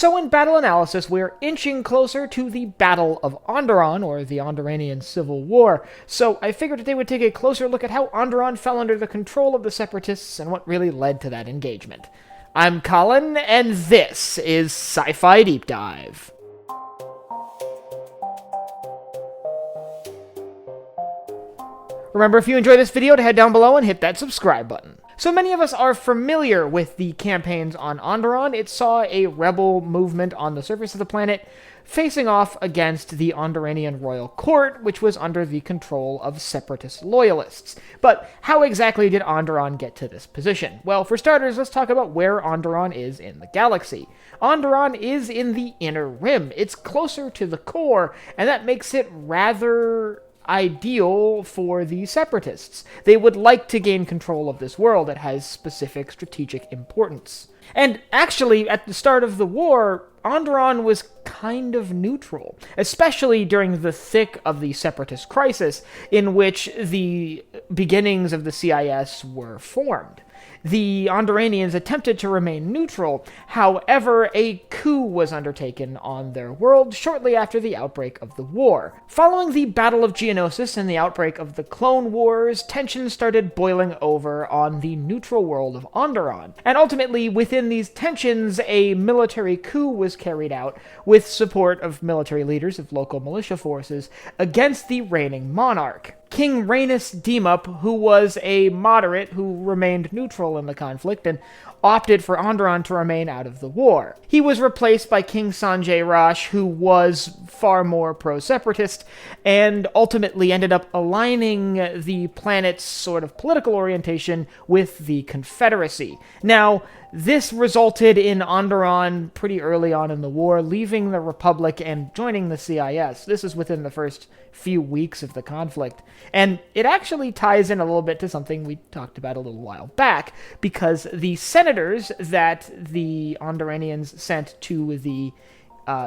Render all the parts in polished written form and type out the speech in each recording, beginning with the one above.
So in battle analysis, we're inching closer to the Battle of Onderon, or the Ondoranian Civil War, so I figured today we'd take a closer look at how Onderon fell under the control of the Separatists and what really led to that engagement. I'm Colin, and this is Sci-Fi Deep Dive. Remember, if you enjoy this video, to head down below and hit that subscribe button. So many of us are familiar with the campaigns on Onderon. It saw a rebel movement on the surface of the planet facing off against the Ondoranian royal court, which was under the control of separatist loyalists. But how exactly did Onderon get to this position? Well, for starters, let's talk about where Onderon is in the galaxy. Onderon is in the Inner Rim. It's closer to the core, and that makes it rather ideal for the separatists. They would like to gain control of this world that has specific strategic importance. And actually, at the start of the war, Onderon was kind of neutral, especially during the thick of the separatist crisis, in which the beginnings of the CIS were formed. The Ondoranians attempted to remain neutral, however, a coup was undertaken on their world shortly after the outbreak of the war. Following the Battle of Geonosis and the outbreak of the Clone Wars, tensions started boiling over on the neutral world of Onderon, and ultimately, within these tensions, a military coup was carried out with support of military leaders of local militia forces against the reigning monarch. King Rhaenys Deemup, who was a moderate who remained neutral in the conflict and opted for Onderon to remain out of the war. He was replaced by King Sanjay Rosh, who was far more pro-separatist, and ultimately ended up aligning the planet's sort of political orientation with the Confederacy. Now, this resulted in Onderon pretty early on in the war leaving the Republic and joining the CIS. This is within the first few weeks of the conflict. And it actually ties in a little bit to something we talked about a little while back, because the senators that the Ondoranians sent to the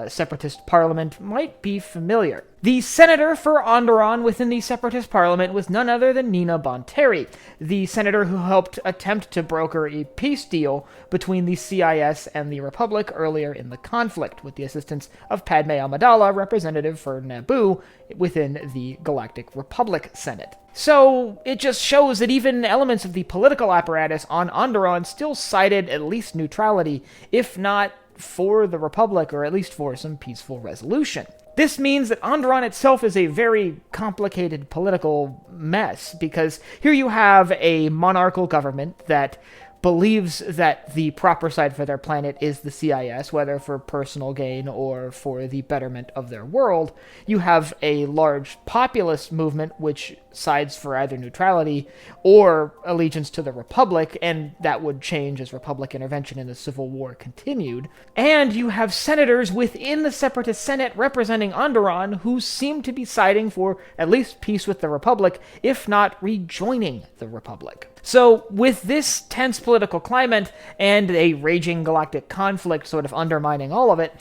separatist parliament might be familiar. The senator for Onderon within the separatist parliament was none other than Nina Bonteri, the senator who helped attempt to broker a peace deal between the CIS and the Republic earlier in the conflict, with the assistance of Padme Amidala, representative for Naboo within the Galactic Republic Senate. So it just shows that even elements of the political apparatus on Onderon still cited at least neutrality, if not for the Republic, or at least for some peaceful resolution. This means that Onderon itself is a very complicated political mess, because here you have a monarchical government that believes that the proper side for their planet is the CIS, whether for personal gain or for the betterment of their world. You have a large populist movement which sides for either neutrality or allegiance to the Republic, and that would change as Republic intervention in the Civil War continued. And you have senators within the Separatist Senate representing Onderon who seem to be siding for at least peace with the Republic, if not rejoining the Republic. So, with this tense political climate and a raging galactic conflict sort of undermining all of it,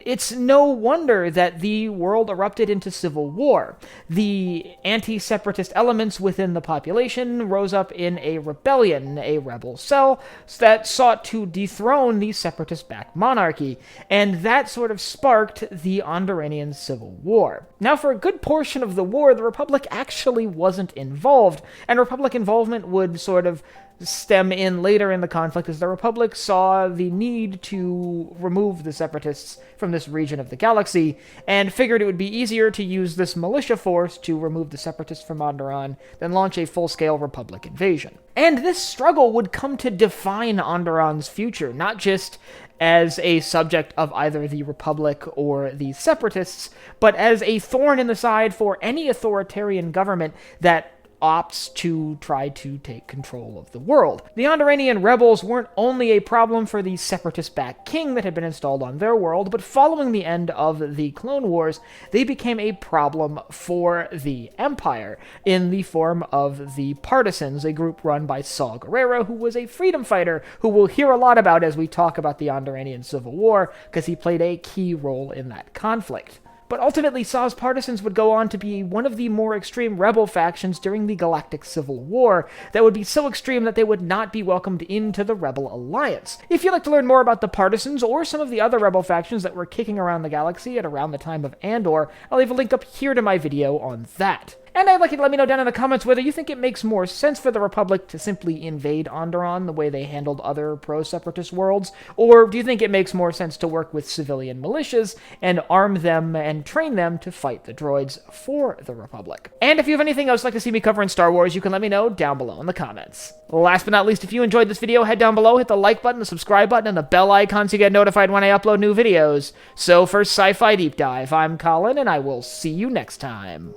it's no wonder that the world erupted into civil war. The anti-separatist elements within the population rose up in a rebellion, a rebel cell, that sought to dethrone the separatist-backed monarchy, and that sort of sparked the Ondoranian Civil War. Now, for a good portion of the war, the Republic actually wasn't involved, and Republic involvement would sort of stem in later in the conflict as the Republic saw the need to remove the separatists from this region of the galaxy, and figured it would be easier to use this militia force to remove the separatists from Onderon than launch a full-scale Republic invasion. And this struggle would come to define Onderon's future, not just as a subject of either the Republic or the Separatists, but as a thorn in the side for any authoritarian government that opts to try to take control of the world. The Ondoranian rebels weren't only a problem for the separatist-backed king that had been installed on their world, but following the end of the Clone Wars, they became a problem for the Empire, in the form of the Partisans, a group run by Saw Gerrera, who was a freedom fighter who we'll hear a lot about as we talk about the Ondoranian Civil War, because he played a key role in that conflict. but ultimately Saw's partisans would go on to be one of the more extreme rebel factions during the Galactic Civil War that would be so extreme that they would not be welcomed into the Rebel Alliance. If you'd like to learn more about the partisans or some of the other rebel factions that were kicking around the galaxy at around the time of Andor, I'll leave a link up here to my video on that. And I'd like you to let me know down in the comments whether you think it makes more sense for the Republic to simply invade Onderon the way they handled other pro-separatist worlds, or do you think it makes more sense to work with civilian militias and arm them and train them to fight the droids for the Republic? And if you have anything else you'd like to see me cover in Star Wars, you can let me know down below in the comments. Last but not least, if you enjoyed this video, head down below, hit the like button, the subscribe button, and the bell icon so you get notified when I upload new videos. So for Sci-Fi Deep Dive, I'm Colin, and I will see you next time.